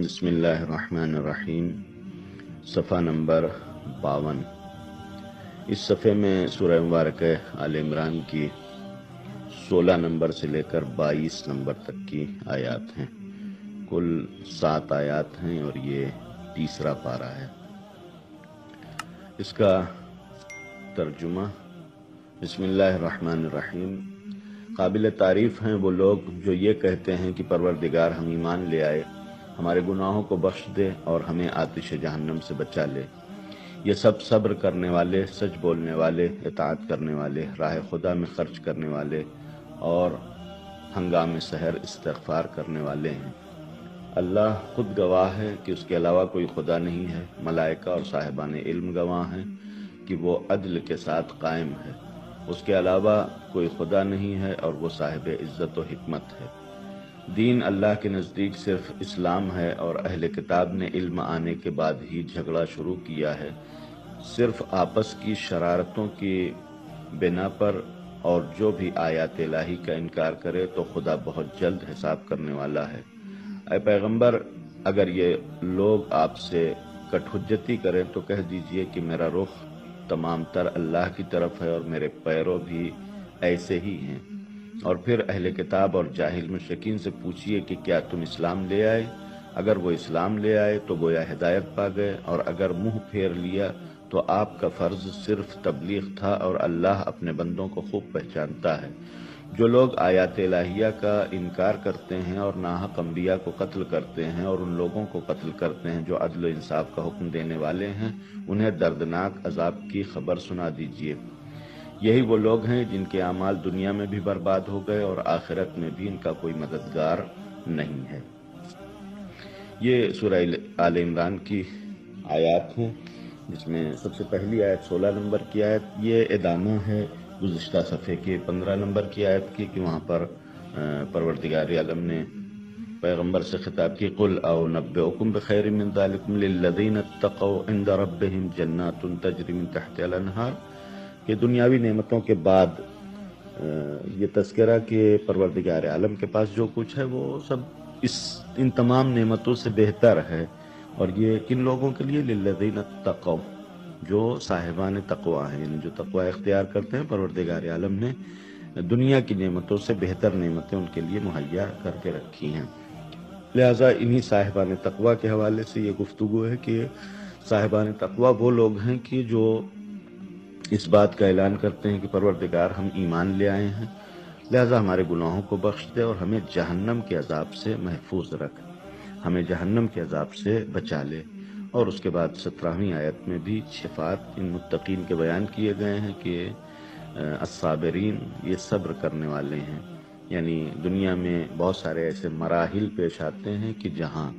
بسم اللہ الرحمن الرحیم، صفحہ نمبر 52۔ اس صفحے میں سورہ مبارکہ آل عمران کی 16 نمبر سے لے کر 22 نمبر تک کی آیات ہیں۔ کل 7 آیات ہیں اور یہ تیسرا پارہ ہے۔ اس کا ترجمہ: بسم اللہ الرحمن الرحیم۔ قابل تعریف ہیں وہ لوگ جو یہ کہتے ہیں کہ پروردگار ہم ایمان لے آئے، ہمارے گناہوں کو بخش دے اور ہمیں آتش جہنم سے بچا لے۔ یہ سب صبر کرنے والے، سچ بولنے والے، اطاعت کرنے والے، راہ خدا میں خرچ کرنے والے اور ہنگام سحر استغفار کرنے والے ہیں۔ اللہ خود گواہ ہے کہ اس کے علاوہ کوئی خدا نہیں ہے۔ ملائکہ اور صاحبان علم گواہ ہیں کہ وہ عدل کے ساتھ قائم ہے۔ اس کے علاوہ کوئی خدا نہیں ہے اور وہ صاحب عزت و حکمت ہے۔ دین اللہ کے نزدیک صرف اسلام ہے اور اہل کتاب نے علم آنے کے بعد ہی جھگڑا شروع کیا ہے، صرف آپس کی شرارتوں کی بنا پر، اور جو بھی آیات الہی کا انکار کرے تو خدا بہت جلد حساب کرنے والا ہے۔ اے پیغمبر، اگر یہ لوگ آپ سے کٹ حجتی کریں تو کہہ دیجئے کہ میرا رخ تمام تر اللہ کی طرف ہے اور میرے پیرو بھی ایسے ہی ہیں۔ اور پھر اہل کتاب اور جاہل مشرکین سے پوچھئے کہ کیا تم اسلام لے آئے؟ اگر وہ اسلام لے آئے تو گویا ہدایت پا گئے، اور اگر منہ پھیر لیا تو آپ کا فرض صرف تبلیغ تھا، اور اللہ اپنے بندوں کو خوب پہچانتا ہے۔ جو لوگ آیات الہیہ کا انکار کرتے ہیں اور ناحق انبیاء کو قتل کرتے ہیں اور ان لوگوں کو قتل کرتے ہیں جو عدل و انصاف کا حکم دینے والے ہیں، انہیں دردناک عذاب کی خبر سنا دیجیے۔ یہی وہ لوگ ہیں جن کے اعمال دنیا میں بھی برباد ہو گئے اور آخرت میں بھی ان کا کوئی مددگار نہیں ہے۔ یہ سورہ آل عمران کی آیات ہیں، جس میں سب سے پہلی آیت 16 نمبر کی آیت، یہ ادامہ ہے گزشتہ صفحے کے 15 نمبر کی آیت کی، کہ وہاں پر پروردگار عالم نے پیغمبر سے خطاب کی، قُلْ أَنُبِّئُكُم بِخَيْرٍ مِّن ذَلِكُمْ لِلَّذِينَ اتَّقَوْا عِندَ رَبِّهِمْ جَنَّاتٌ تَجْرِي مِن تَحْتِهَا الْأَنْهَارُ۔ کہ دنیاوی نعمتوں کے بعد یہ تذکرہ کہ پروردگار عالم کے پاس جو کچھ ہے وہ سب ان تمام نعمتوں سے بہتر ہے، اور یہ کن لوگوں کے لیے؟ للذین اتقوا، جو صاحبان تقوی ہیں، یعنی جو تقوی اختیار کرتے ہیں، پروردگار عالم نے دنیا کی نعمتوں سے بہتر نعمتیں ان کے لیے مہیا کر کے رکھی ہیں۔ لہٰذا انہی صاحبان تقوی کے حوالے سے یہ گفتگو ہے کہ صاحبان تقوی وہ لوگ ہیں کہ جو اس بات کا اعلان کرتے ہیں کہ پروردگار ہم ایمان لے آئے ہیں، لہذا ہمارے گناہوں کو بخش دے اور ہمیں جہنم کے عذاب سے محفوظ رکھ، ہمیں جہنم کے عذاب سے بچا لے۔ اور اس کے بعد 17ویں آیت میں بھی صفات ان متقین کے بیان کیے گئے ہیں کہ الصابرین، یہ صبر کرنے والے ہیں۔ یعنی دنیا میں بہت سارے ایسے مراحل پیش آتے ہیں کہ جہاں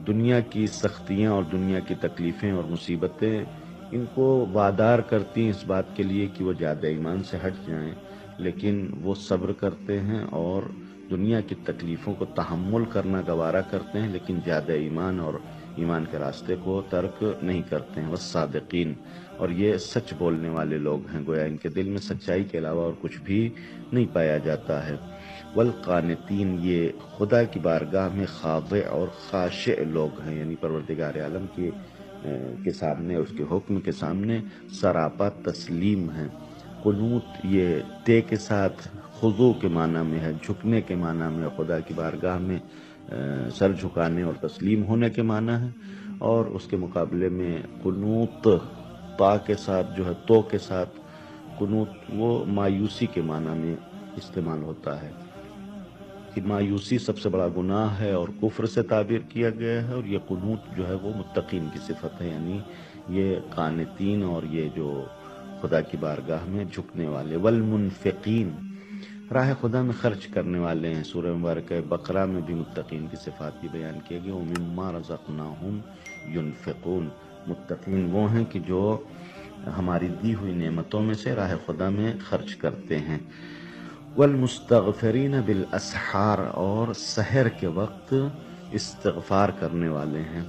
دنیا کی سختیاں اور دنیا کی تکلیفیں اور مصیبتیں ان کو وادار کرتی ہیں اس بات کے لیے کہ وہ زیادہ ایمان سے ہٹ جائیں، لیکن وہ صبر کرتے ہیں اور دنیا کی تکلیفوں کو تحمل کرنا گوارا کرتے ہیں، لیکن زیادہ ایمان اور ایمان کے راستے کو ترک نہیں کرتے ہیں۔ والصادقین، اور یہ سچ بولنے والے لوگ ہیں، گویا ان کے دل میں سچائی کے علاوہ اور کچھ بھی نہیں پایا جاتا ہے۔ والقانتین، یہ خدا کی بارگاہ میں خاضع اور خاشع لوگ ہیں، یعنی پروردگار عالم کے سامنے، اس کے حکم کے سامنے سراپا تسلیم ہیں۔ قنوت، یہ تے کے ساتھ خضوع کے معنی میں ہے، جھکنے کے معنی میں، خدا کی بارگاہ میں سر جھکانے اور تسلیم ہونے کے معنی ہے۔ اور اس کے مقابلے میں قنوت تا کے ساتھ جو ہے، تو کے ساتھ قنوت، وہ مایوسی کے معنی میں استعمال ہوتا ہے کہ مایوسی سب سے بڑا گناہ ہے اور کفر سے تعبیر کیا گیا ہے، اور یہ قنوت جو ہے وہ متقین کی صفت ہے، یعنی یہ قانتین اور یہ جو خدا کی بارگاہ میں جھکنے والے۔ والمنفقین، راہ خدا میں خرچ کرنے والے ہیں۔ سورہ مبارکہ بقرہ میں بھی متقین کی صفات بھی بیان کیے گئے، وَمِمَّا رَزَقْنَاهُمْ يُنْفِقُونَ، متقین وہ ہیں کہ جو ہماری دی ہوئی نعمتوں میں سے راہ خدا میں خرچ کرتے ہیں۔ والمستغفرین بالاسحار، اور سحر کے وقت استغفار کرنے والے ہیں۔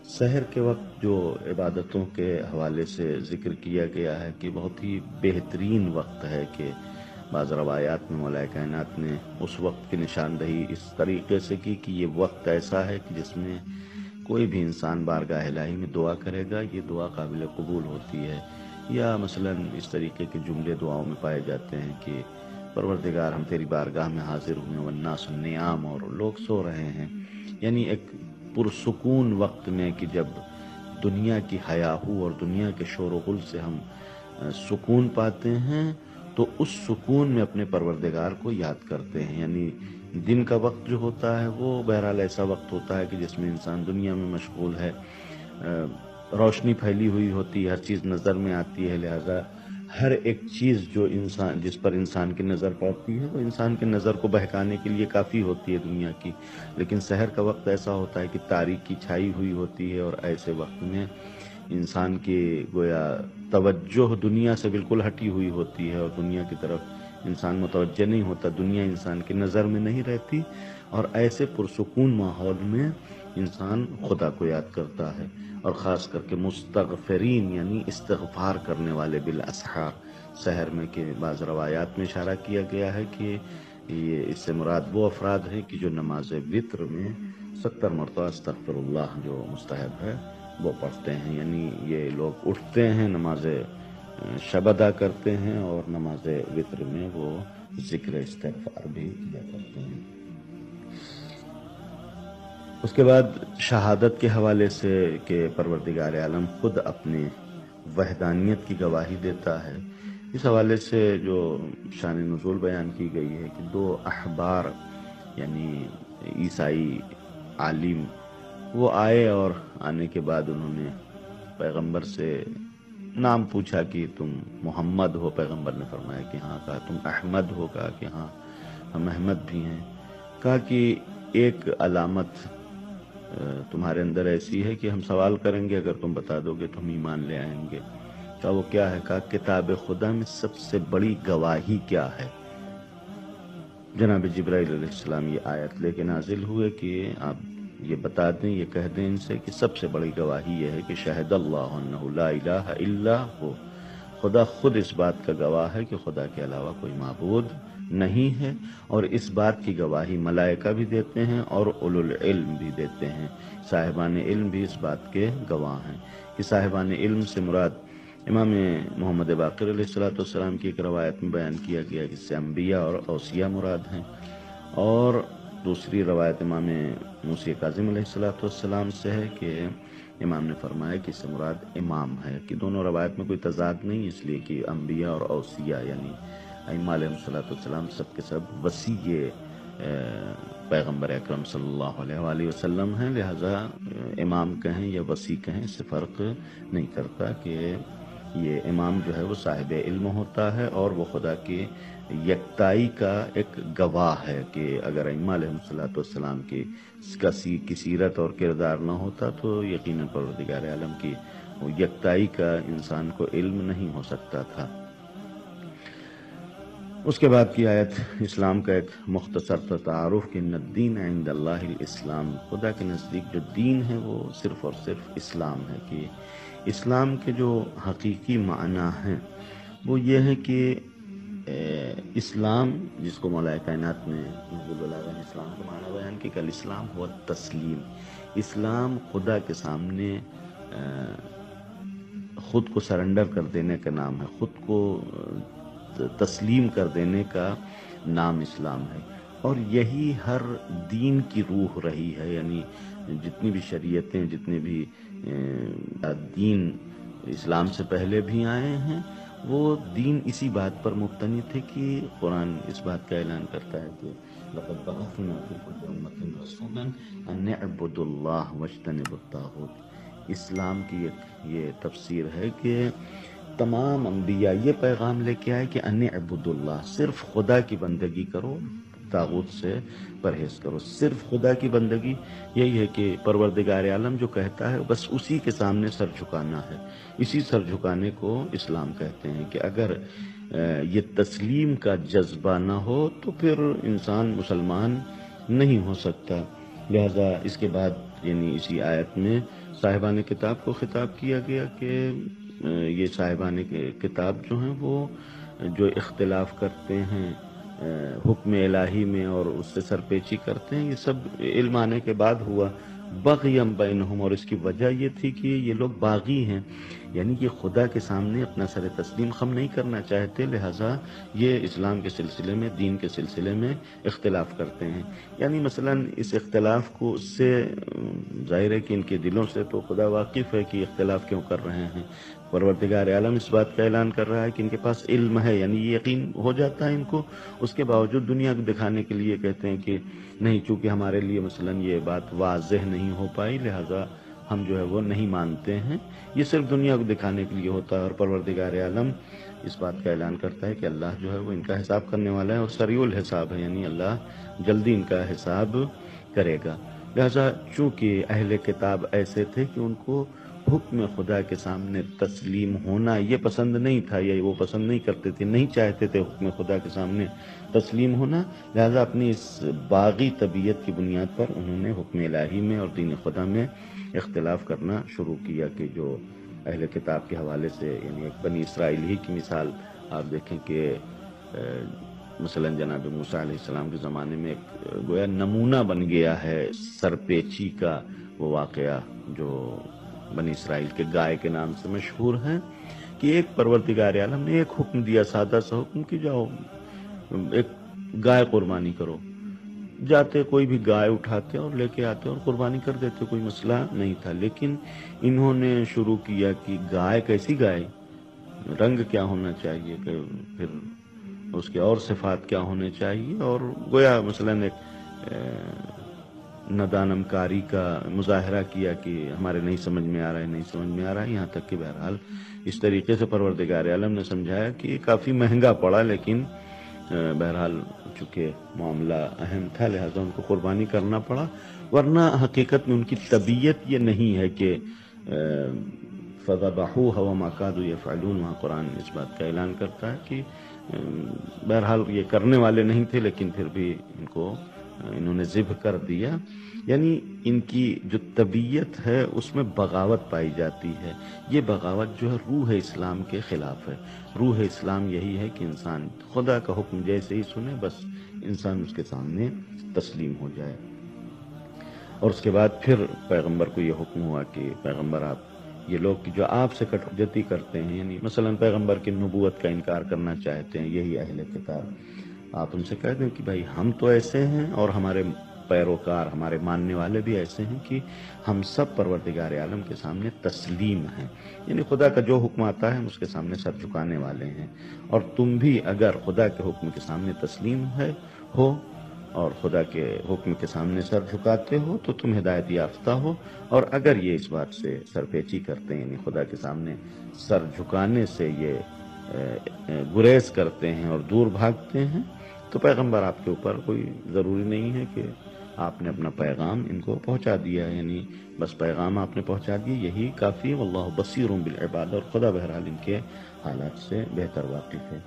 سحر کے وقت جو عبادتوں کے حوالے سے ذکر کیا گیا ہے کہ بہت ہی بہترین وقت ہے کہ بعض روایات میں مولا کائنات نے اس وقت کی نشاندہی اس طریقے سے کی کہ یہ وقت ایسا ہے کہ جس میں کوئی بھی انسان بارگاہ الہی میں دعا کرے گا یہ دعا قابل قبول ہوتی ہے. یا مثلا اس طریقے کے جملے دعاؤں میں پائے جاتے ہیں کہ پروردگار ہم تیری بارگاہ میں حاضر ہوئے والناس نیام، اور لوگ سو رہے ہیں. یعنی ایک پرسکون وقت میں کہ جب دنیا کی ہیاہو اور دنیا کے شور و غل سے ہم سکون پاتے ہیں تو اس سکون میں اپنے پروردگار کو یاد کرتے ہیں. یعنی دن کا وقت جو ہوتا ہے وہ بہرحال ایسا وقت ہوتا ہے کہ جس میں انسان دنیا میں مشغول ہے، روشنی پھیلی ہوئی ہوتی ہے، ہر چیز نظر میں آتی ہے، لہذا ہر ایک چیز جو انسان جس پر انسان کی نظر پڑتی ہے وہ انسان کی نظر کو بہکانے کے لیے کافی ہوتی ہے دنیا کی. لیکن سحر کا وقت ایسا ہوتا ہے کہ تاریکی چھائی ہوئی ہوتی ہے، اور ایسے وقت میں انسان کی گویا توجہ دنیا سے بالکل ہٹی ہوئی ہوتی ہے، اور دنیا کی طرف انسان متوجہ نہیں ہوتا، دنیا انسان کی نظر میں نہیں رہتی، اور ایسے پرسکون ماحول میں انسان خدا کو یاد کرتا ہے. اور خاص کر کے مستغفرین یعنی استغفار کرنے والے بالاسحار، سحر میں کہ بعض روایات میں اشارہ کیا گیا ہے کہ یہ اس سے مراد وہ افراد ہیں کہ جو نماز وتر میں 70 مرتبہ استغفر اللہ جو مستحب ہے وہ پڑھتے ہیں. یعنی یہ لوگ اٹھتے ہیں، نماز شب ادا کرتے ہیں، اور نماز وتر میں وہ ذکر استغفار بھی کیا کرتے ہیں. اس کے بعد شہادت کے حوالے سے کہ پروردگار عالم خود اپنی وحدانیت کی گواہی دیتا ہے، اس حوالے سے جو شان نزول بیان کی گئی ہے کہ 2 احبار یعنی عیسائی عالم وہ آئے، اور آنے کے بعد انہوں نے پیغمبر سے نام پوچھا کہ تم محمد ہو؟ پیغمبر نے فرمایا کہ ہاں. کہا تم احمد ہو؟ کہا کہ ہاں ہم احمد بھی ہیں. کہا کہ ایک علامت تمہارے اندر ایسی ہے کہ ہم سوال کریں گے، اگر تم بتا دو گے تو ہم ایمان لے آئیں گے. کہا وہ کیا ہے؟ کہا کتاب خدا میں سب سے بڑی گواہی کیا ہے؟ جناب جبرائیل علیہ السلام یہ آیت لے کے نازل ہوئے کہ آپ یہ بتا دیں، یہ کہہ دیں ان سے کہ سب سے بڑی گواہی یہ ہے کہ شہد اللہ انہ لا الہ الا ہو، خدا خود اس بات کا گواہ ہے کہ خدا کے علاوہ کوئی معبود نہیں ہے. اور اس بات کی گواہی ملائکہ بھی دیتے ہیں اور اولو العلم بھی دیتے ہیں. صاحبان علم بھی اس بات کے گواہ ہیں. کہ صاحبان علم سے مراد امام محمد باقر علیہ السلام کی ایک روایت میں بیان کیا گیا کہ اس سے انبیاء اور اوصیاء مراد ہیں، اور دوسری روایت امام موسی کاظم علیہ السلام سے ہے کہ امام نے فرمایا کہ اس سے مراد امام ہے. کہ دونوں روایت میں کوئی تضاد نہیں، اس لیے کہ انبیاء اور اوصیاء یعنی ائمہ علیہ السلام سب کے سب وصی پیغمبر اکرم صلی اللہ علیہ وآلہ وسلم ہیں، لہذا امام کہیں یا وصی کہیں اس سے فرق نہیں کرتا کہ یہ امام جو ہے وہ صاحب علم ہوتا ہے، اور وہ خدا کی یکتائی کا ایک گواہ ہے. کہ اگر ائمہ علیہ السلام کی سیرت اور کردار نہ ہوتا تو یقیناً پروردگار عالم کی یکتائی کا انسان کو علم نہیں ہو سکتا تھا. اس کے بعد کی آیت اسلام کا ایک مختصر تعارف کہ ان الدین عند اللہ الاسلام، خدا کے نزدیک جو دین ہے وہ صرف اور صرف اسلام ہے. کہ اسلام کے جو حقیقی معنی ہیں وہ یہ ہے کہ اسلام جس کو مولا کائنات نے اسلام کا معنی بیان کی کہ الاسلام ہوا تسلیم. اسلام خدا کے سامنے خود کو سرنڈر کر دینے کا نام ہے، خود کو تسلیم کر دینے کا نام اسلام ہے. اور یہی ہر دین کی روح رہی ہے. یعنی جتنی بھی شریعتیں، جتنے بھی دین اسلام سے پہلے بھی آئے ہیں، وہ دین اسی بات پر مبتنی تھے کہ قرآن اس بات کا اعلان کرتا ہے کہ لَقَدْ بَعَثْنَا فِي كُلِّ أُمَّةٍ رَسُولًا أَنِ اعْبُدُوا اللَّهَ وَاجْتَنِبُوا الطَّاغُوتَ. اسلام کی یہ تفسیر ہے کہ تمام انبیاء یہ پیغام لے کے آئے کہ ان اعبدوا اللہ، صرف خدا کی بندگی کرو، طاغوت سے پرہیز کرو. صرف خدا کی بندگی یہی ہے کہ پروردگار عالم جو کہتا ہے بس اسی کے سامنے سر جھکانا ہے. اسی سر جھکانے کو اسلام کہتے ہیں. کہ اگر یہ تسلیم کا جذبہ نہ ہو تو پھر انسان مسلمان نہیں ہو سکتا. لہذا اس کے بعد یعنی اسی آیت میں صاحبان کتاب کو خطاب کیا گیا کہ یہ صاحبان کتاب جو ہیں وہ جو اختلاف کرتے ہیں حکم الہی میں اور اس سے سرپیچی کرتے ہیں، یہ سب علم آنے کے بعد ہوا، بغیم بینہم، اور اس کی وجہ یہ تھی کہ یہ لوگ باغی ہیں، یعنی کہ خدا کے سامنے اپنا سر تسلیم خم نہیں کرنا چاہتے، لہٰذا یہ اسلام کے سلسلے میں، دین کے سلسلے میں اختلاف کرتے ہیں۔ یعنی مثلا اس اختلاف کو اس سے ظاہر ہے کہ ان کے دلوں سے تو خدا واقف ہے کہ اختلاف کیوں کر رہے ہیں۔ پروردگار عالم اس بات کا اعلان کر رہا ہے کہ ان کے پاس علم ہے، یعنی یہ یقین ہو جاتا ہے ان کو، اس کے باوجود دنیا کو دکھانے کے لیے کہتے ہیں کہ نہیں، چونکہ ہمارے لیے مثلا یہ بات واضح نہیں ہو پائی، لہٰذا ہم جو ہے وہ نہیں مانتے ہیں۔ یہ صرف دنیا کو دکھانے کے لیے ہوتا ہے، اور پروردگار عالم اس بات کا اعلان کرتا ہے کہ اللہ جو ہے وہ ان کا حساب کرنے والا ہے، اور سریع الحساب ہے، یعنی اللہ جلدی ان کا حساب کرے گا۔ لہٰذا چونکہ اہل کتاب ایسے تھے کہ ان کو حکم خدا کے سامنے تسلیم ہونا یہ پسند نہیں تھا، یا وہ پسند نہیں کرتے تھے، نہیں چاہتے تھے حکم خدا کے سامنے تسلیم ہونا، لہذا اپنی اس باغی طبیعت کی بنیاد پر انہوں نے حکم الہی میں اور دین خدا میں اختلاف کرنا شروع کیا، کہ جو اہل کتاب کے حوالے سے، یعنی ایک بنی اسرائیل ہی کی مثال آپ دیکھیں کہ مثلا جناب موسیٰ علیہ السلام کے زمانے میں ایک گویا نمونہ بن گیا ہے سرپیچی کا، وہ واقعہ جو بنی اسرائیل کے گائے کے نام سے مشہور ہے، کہ ایک پروردگار عالم نے ایک حکم دیا، سادہ سا حکم، کہ جاؤ ایک گائے قربانی کرو، جاتے کوئی بھی گائے اٹھاتے اور لے کے آتے اور قربانی کر دیتے، کوئی مسئلہ نہیں تھا۔ لیکن انہوں نے شروع کیا کہ گائے کیسی گائے، رنگ کیا ہونا چاہیے، کہ پھر اس کے اور صفات کیا ہونے چاہیے، اور گویا مثلا ایک ندانم کاری کا مظاہرہ کیا کہ ہمارے نہیں سمجھ میں آ رہا ہے، نہیں سمجھ میں آ رہا ہے، یہاں تک کہ بہرحال اس طریقے سے پروردگار عالم نے سمجھایا کہ یہ کافی مہنگا پڑا، لیکن بہرحال چونکہ معاملہ اہم تھا لہذا ان کو قربانی کرنا پڑا، ورنہ حقیقت میں ان کی طبیعت یہ نہیں ہے کہ فَذَبَحُوهَا وَمَا كَادُوا يَفْعَلُونَ، وہاں قرآن اس بات کا اعلان کرتا ہے کہ بہرحال یہ کرنے والے نہیں تھے، لیکن پھر بھی ان کو انہوں نے ذبح کر دیا۔ یعنی ان کی جو طبیعت ہے اس میں بغاوت پائی جاتی ہے، یہ بغاوت جو ہے روح اسلام کے خلاف ہے۔ روح اسلام یہی ہے کہ انسان خدا کا حکم جیسے ہی سنے بس انسان اس کے سامنے تسلیم ہو جائے۔ اور اس کے بعد پھر پیغمبر کو یہ حکم ہوا کہ پیغمبر آپ، یہ لوگ جو آپ سے کٹ حجتی کرتے ہیں، یعنی مثلا پیغمبر کی نبوت کا انکار کرنا چاہتے ہیں، یہی اہل کتاب، آپ ان سے کہہ دیں کہ بھائی ہم تو ایسے ہیں اور ہمارے پیروکار، ہمارے ماننے والے بھی ایسے ہیں کہ ہم سب پروردگار عالم کے سامنے تسلیم ہیں، یعنی خدا کا جو حکم آتا ہے ہم اس کے سامنے سر جھکانے والے ہیں، اور تم بھی اگر خدا کے حکم کے سامنے تسلیم ہو اور خدا کے حکم کے سامنے سر جھکاتے ہو تو تم ہدایت یافتہ ہو، اور اگر یہ اس بات سے سرپیچی کرتے ہیں، یعنی خدا کے سامنے سر جھکانے سے یہ گریز کرتے ہیں اور دور بھاگتے ہیں، تو پیغمبر آپ کے اوپر کوئی ضروری نہیں ہے کہ آپ نے اپنا پیغام ان کو پہنچا دیا، یعنی بس پیغام آپ نے پہنچا دیا یہی کافی ہے، واللہ بصیر بالعباد، اور خدا بہرحال ان کے حالات سے بہتر واقف ہے۔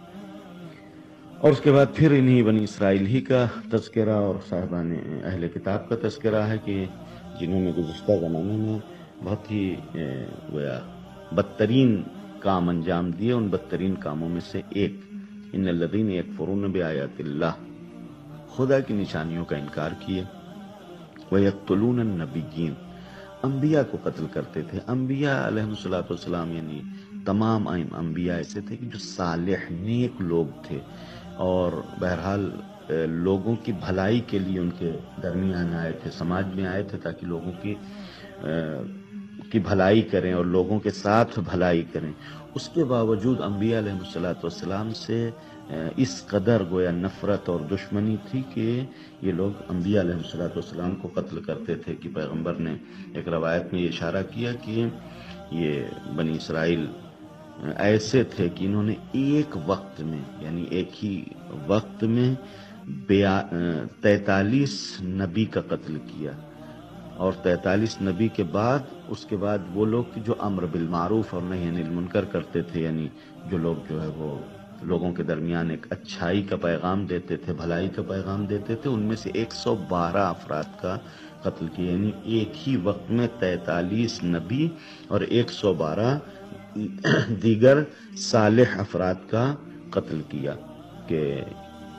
اور اس کے بعد پھر انہی بنی اسرائیل ہی کا تذکرہ اور صاحبان اہل کتاب کا تذکرہ ہے کہ جنہوں نے گزشتہ زمانے میں بہت ہی گویا بدترین کام انجام دیے، ان بدترین کاموں میں سے ایک ان الذین یکفرون بآیات اللہ، خدا کی نشانیوں کا انکار کیے، ویقتلون النبیین، انبیاء کو قتل کرتے تھے۔ انبیاء علیہم الصلوۃ والسلام یعنی تمام انبیاء ایسے تھے کہ جو صالح نیک لوگ تھے، اور بہرحال لوگوں کی بھلائی کے لیے ان کے درمیان آئے تھے، سماج میں آئے تھے تاکہ لوگوں کی بھلائی کریں اور لوگوں کے ساتھ بھلائی کریں۔ اس کے باوجود انبیاء علیہم الصلوۃ والسلام سے اس قدر گویا نفرت اور دشمنی تھی کہ یہ لوگ انبیاء علیہ الصلوۃ والسلام کو قتل کرتے تھے، کہ پیغمبر نے ایک روایت میں یہ اشارہ کیا کہ یہ بنی اسرائیل ایسے تھے کہ انہوں نے ایک وقت میں، یعنی ایک ہی وقت میں 43 نبی کا قتل کیا، اور 43 نبی کے بعد اس کے بعد وہ لوگ جو امر بالمعروف اور نہی عن المنکر کرتے تھے، یعنی جو لوگ جو ہے وہ لوگوں کے درمیان ایک اچھائی کا پیغام دیتے تھے، بھلائی کا پیغام دیتے تھے، ان میں سے 112 افراد کا قتل کیا، یعنی ایک ہی وقت میں 43 نبی اور 112 دیگر صالح افراد کا قتل کیا کہ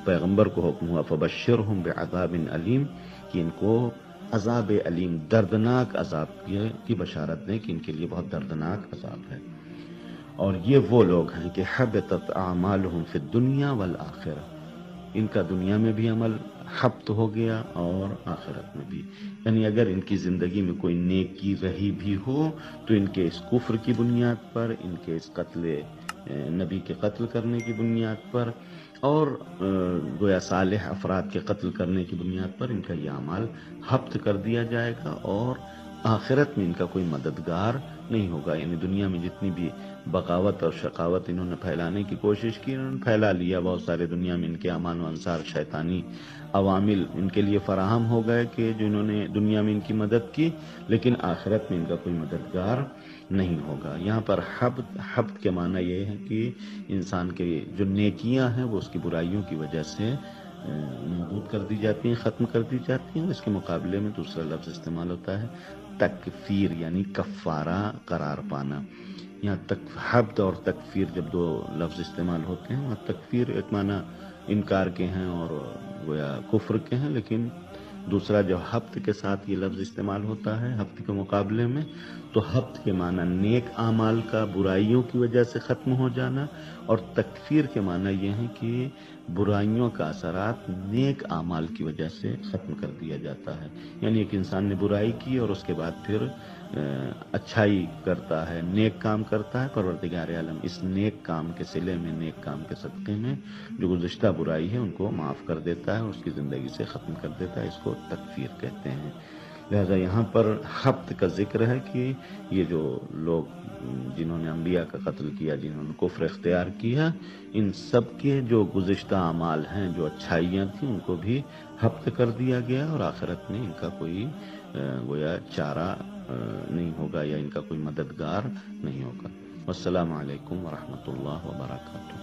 پیغمبر کو حکم ہوا فبشرہم بعذاب علیم کہ ان کو عذاب علیم دردناک عذاب کی بشارت دیں کہ ان کے لیے بہت دردناک عذاب ہے. اور یہ وہ لوگ ہیں کہ حبطت اعمالہم فی الدنیا والآخرہ، ان کا دنیا میں بھی عمل حبط ہو گیا اور آخرت میں بھی. یعنی اگر ان کی زندگی میں کوئی نیکی رہی بھی ہو تو ان کے اس کفر کی بنیاد پر، ان کے اس نبی کے قتل کرنے کی بنیاد پر اور گویا صالح افراد کے قتل کرنے کی بنیاد پر ان کا یہ اعمال حبط کر دیا جائے گا اور آخرت میں ان کا کوئی مددگار نہیں ہوگا. یعنی دنیا میں جتنی بھی بغاوت اور شقاوت انہوں نے پھیلانے کی کوشش کی، انہوں نے پھیلا لیا. بہت سارے دنیا میں ان کے امان و انصار شیطانی عوامل ان کے لیے فراہم ہو گئے کہ جو انہوں نے دنیا میں ان کی مدد کی، لیکن آخرت میں ان کا کوئی مددگار نہیں ہوگا. یہاں پر حبط کے معنی یہ ہے کہ انسان کے جو نیکیاں ہیں وہ اس کی برائیوں کی وجہ سے نابود کر دی جاتی ہیں، ختم کر دی جاتی ہیں. اس کے مقابلے میں دوسرا لفظ استعمال ہوتا ہے تکفیر، یعنی کفارہ قرار پانا. یہاں تک حبط اور تکفیر جب دو لفظ استعمال ہوتے ہیں، وہاں تکفیر ایک معنی انکار کے ہیں اور گویا کفر کے ہیں، لیکن دوسرا جو حبط کے ساتھ یہ لفظ استعمال ہوتا ہے حبط کے مقابلے میں، تو حبط کے معنی نیک اعمال کا برائیوں کی وجہ سے ختم ہو جانا، اور تکفیر کے معنی یہ ہے کہ برائیوں کا اثرات نیک اعمال کی وجہ سے ختم کر دیا جاتا ہے. یعنی ایک انسان نے برائی کی اور اس کے بعد پھر اچھائی کرتا ہے، نیک کام کرتا ہے، پروردگار عالم اس نیک کام کے صلے میں، نیک کام کے صدقے میں جو گزشتہ برائی ہے ان کو معاف کر دیتا ہے اور اس کی زندگی سے ختم کر دیتا ہے. اس کو تکفیر کہتے ہیں. لہذا یہاں پر حبط کا ذکر ہے کہ یہ جو لوگ جنہوں نے انبیاء کا قتل کیا، جنہوں نے کفر اختیار کیا، ان سب کے جو گزشتہ اعمال ہیں، جو اچھائیاں تھیں، ان کو بھی حبط کر دیا گیا اور آخرت میں ان کا کوئی گویا چارہ نہیں ہوگا یا ان کا کوئی مددگار نہیں ہوگا. والسلام علیکم ورحمۃ اللہ وبرکاتہ.